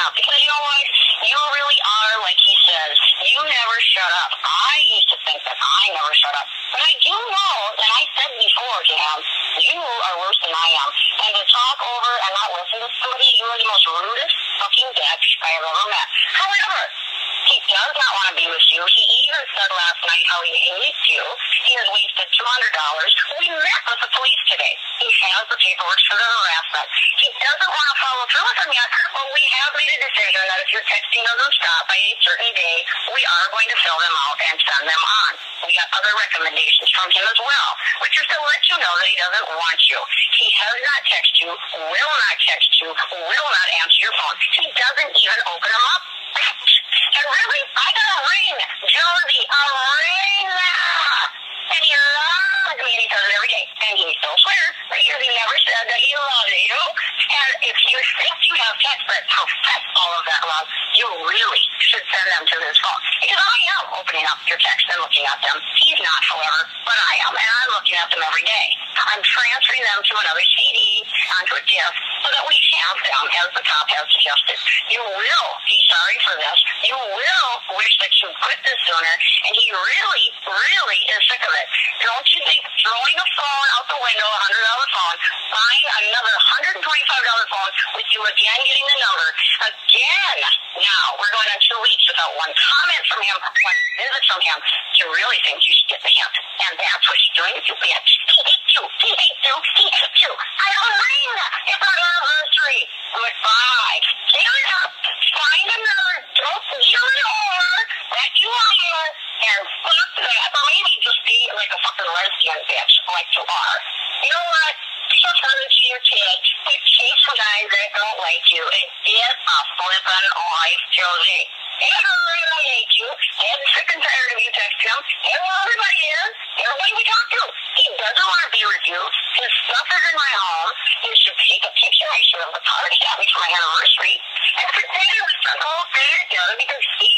up. Because you know what? You really are, like he says, you never shut up. I used to think that I never shut up. But I do know, and I said before to him, you are worse than I am. And to talk over and not listen to somebody, you are the most rudest fucking bitch I have ever met. However, he does not want to be with you. He even said last night how he hates you. He has wasted $200. We met with the police today. He has the paperwork for the harassment. He doesn't want to follow through with him yet, but we have made a decision that if your texting doesn't stop by a certain day, we are going to fill them out and send them on. We got other recommendations from him as well, which is to let you know that he doesn't want you. He has not texted you, will not text you, will not answer your phone. He doesn't even open them up. And really, I got a ring, Josie, a ring! And he loves me, and he does it every day. And he still swears because he never said that he loves you. And if you think you have text that profess all of that love, you really should send them to his phone. Because I am opening up your text and looking at them. He's not, however, but I am. And I'm looking at them every day. I'm transferring them to another CD, onto a disk, so that we have them as the cop has suggested. You will be sorry for this. You will wish that you quit this sooner. And he really, really is sick of it. Don't you think throwing a phone out the window, a $100 phone, buying another $125 phone with you again getting the number, again, now we're going on 2 weeks without one comment from him, one visit from him, you really think you should get the hint. And that's what he's doing with you, bitch. He hates you. He hates you. He hates you. I have a ring. It's our anniversary. Goodbye. Give it up. Find another. Don't give it over. That you are. And fuck that. Or maybe just be like a fucking lesbian bitch, like you are. You know what? Just hurt to your kid. Chase some guys that don't like you. And get a flippin' life, Josie. Everybody hates you. Get sick and tired of you texting him. Everybody is. Everybody we talk to. He doesn't want to be with you. His stuff is in my home. You should take a picture. I should have already got me for my anniversary. And pretend we spent the whole day together because he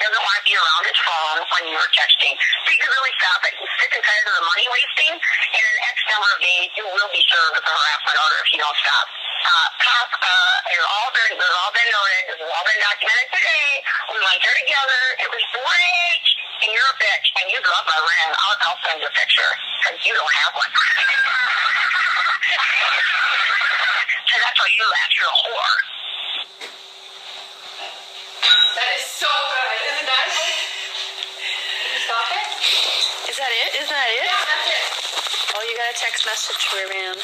doesn't want to be around his phone when you're texting. So you can really stop it. He's sick and tired of the money wasting. And in X number of days, you will be served with a harassment order if you don't stop. Cop, it's all been noted. This has all been documented today. We went there together. It was great. And you're a bitch. And you'd love my ring. I'll send you a picture. Because you don't have one. So that's why you laugh. You're a whore. That is so good. Isn't that it? Can you stop it? Is that it? Isn't that it? Yeah, that's it. Oh, you got a text message for me, man.